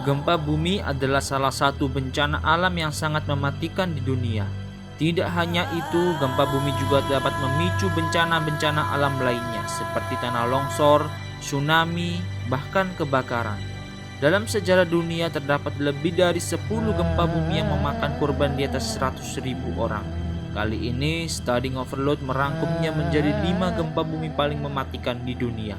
Gempa bumi adalah salah satu bencana alam yang sangat mematikan di dunia. Tidak hanya itu, gempa bumi juga dapat memicu bencana-bencana alam lainnya seperti tanah longsor, tsunami, bahkan kebakaran. Dalam sejarah dunia terdapat lebih dari 10 gempa bumi yang memakan korban di atas 100.000 orang. Kali ini, Studying Overload merangkumnya menjadi 5 gempa bumi paling mematikan di dunia.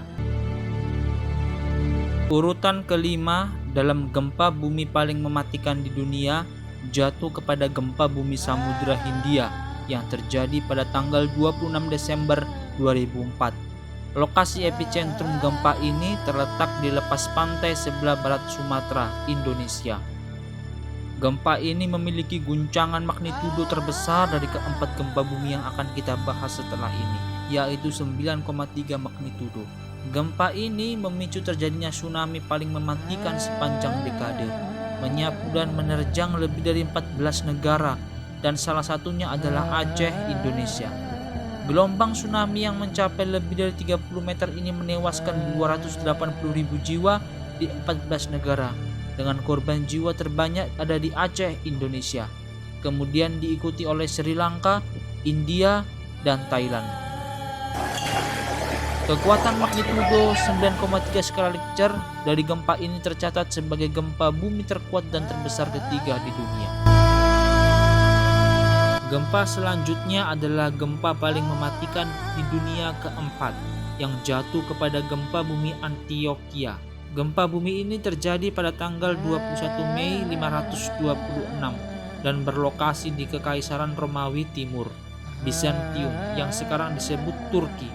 Urutan kelima dalam gempa bumi paling mematikan di dunia jatuh kepada gempa bumi Samudra Hindia yang terjadi pada tanggal 26 Desember 2004. Lokasi epicentrum gempa ini terletak di lepas pantai sebelah barat Sumatera, Indonesia. Gempa ini memiliki guncangan magnitudo terbesar dari keempat gempa bumi yang akan kita bahas setelah ini, yaitu 9,3 magnitudo. Gempa ini memicu terjadinya tsunami paling mematikan sepanjang dekade, menyapu dan menerjang lebih dari 14 negara, dan salah satunya adalah Aceh, Indonesia. Gelombang tsunami yang mencapai lebih dari 30 meter ini menewaskan 280.000 jiwa di 14 negara, dengan korban jiwa terbanyak ada di Aceh, Indonesia. Kemudian diikuti oleh Sri Lanka, India, dan Thailand. Kekuatan magnitudo 9,3 skala Richter dari gempa ini tercatat sebagai gempa bumi terkuat dan terbesar ketiga di dunia. Gempa selanjutnya adalah gempa paling mematikan di dunia keempat yang jatuh kepada gempa bumi Antioquia. Gempa bumi ini terjadi pada tanggal 21 Mei 526 dan berlokasi di Kekaisaran Romawi Timur, Bizantium yang sekarang disebut Turki.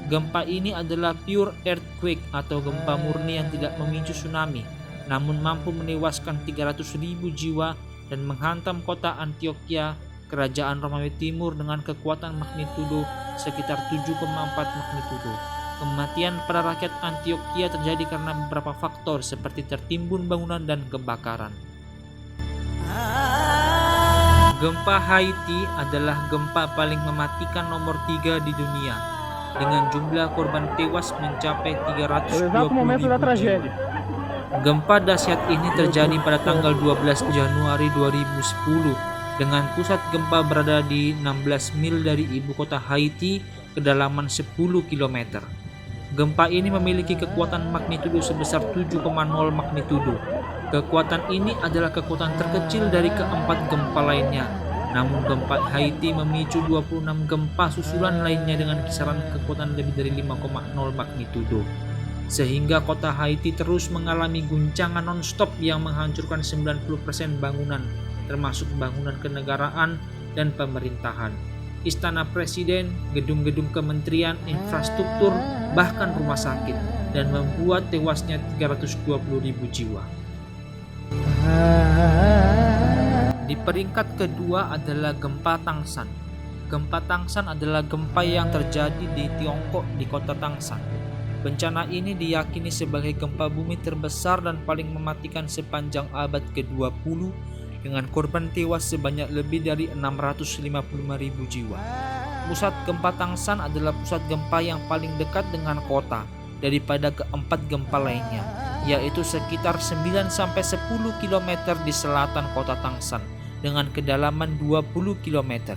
Gempa ini adalah pure earthquake atau gempa murni yang tidak memicu tsunami, namun mampu menewaskan 300.000 jiwa dan menghantam kota Antioquia, kerajaan Romawi Timur dengan kekuatan magnitudo sekitar 7,4 magnitudo. Kematian para rakyat Antioquia terjadi karena beberapa faktor seperti tertimbun bangunan dan kebakaran. Gempa Haiti adalah gempa paling mematikan nomor 3 di dunia, dengan jumlah korban tewas mencapai 320.000 jiwa. Gempa dahsyat ini terjadi pada tanggal 12 Januari 2010 dengan pusat gempa berada di 16 mil dari ibu kota Haiti, kedalaman 10 km. Gempa ini memiliki kekuatan magnitudo sebesar 7,0 magnitudo. Kekuatan ini adalah kekuatan terkecil dari keempat gempa lainnya. Namun gempa Haiti memicu 26 gempa susulan lainnya dengan kisaran kekuatan lebih dari 5,0 magnitudo. Sehingga kota Haiti terus mengalami guncangan non-stop yang menghancurkan 90% bangunan, termasuk bangunan kenegaraan dan pemerintahan, istana presiden, gedung-gedung kementerian, infrastruktur, bahkan rumah sakit, dan membuat tewasnya 320.000 jiwa. Di peringkat kedua adalah gempa Tangsan. Gempa Tangsan adalah gempa yang terjadi di Tiongkok di kota Tangsan. Bencana ini diyakini sebagai gempa bumi terbesar dan paling mematikan sepanjang abad ke-20 dengan korban tewas sebanyak lebih dari 655.000 jiwa. Pusat gempa Tangsan adalah pusat gempa yang paling dekat dengan kota daripada keempat gempa lainnya, yaitu sekitar 9-10 km di selatan kota Tangsan dengan kedalaman 20 km.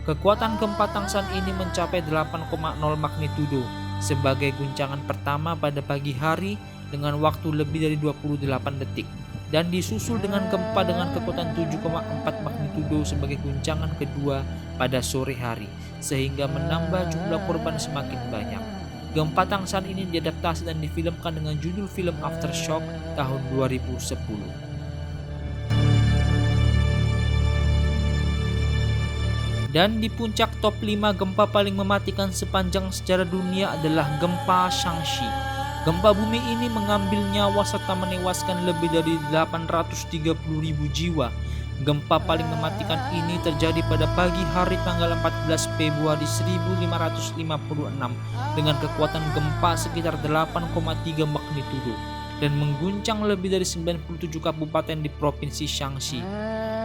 Kekuatan gempa Tangsan ini mencapai 8,0 magnitudo sebagai guncangan pertama pada pagi hari dengan waktu lebih dari 28 detik, dan disusul dengan gempa dengan kekuatan 7,4 magnitudo sebagai guncangan kedua pada sore hari, sehingga menambah jumlah korban semakin banyak. Gempa Tangsan ini diadaptasi dan difilmkan dengan judul film Aftershock tahun 2010. Dan di puncak top 5 gempa paling mematikan sepanjang sejarah dunia adalah gempa Shaanxi. Gempa bumi ini mengambil nyawa serta menewaskan lebih dari 830.000 jiwa. Gempa paling mematikan ini terjadi pada pagi hari tanggal 14 Februari 1556 dengan kekuatan gempa sekitar 8,3 magnitudo dan mengguncang lebih dari 97 kabupaten di provinsi Shaanxi.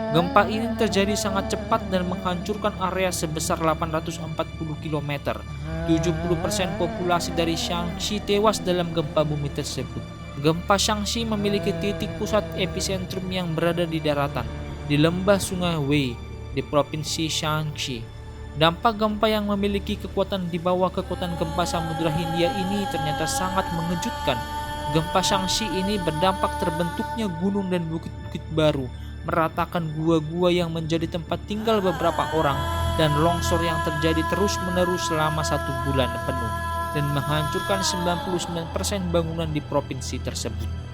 Gempa ini terjadi sangat cepat dan menghancurkan area sebesar 840 km. 70% populasi dari Shaanxi tewas dalam gempa bumi tersebut. Gempa Shaanxi memiliki titik pusat epicentrum yang berada di daratan, di lembah Sungai Wei, di Provinsi Shaanxi. Dampak gempa yang memiliki kekuatan di bawah kekuatan gempa Samudra Hindia ini ternyata sangat mengejutkan. Gempa Shaanxi ini berdampak terbentuknya gunung dan bukit-bukit baru, meratakan gua-gua yang menjadi tempat tinggal beberapa orang, dan longsor yang terjadi terus-menerus selama 1 bulan penuh, dan menghancurkan 99% bangunan di provinsi tersebut.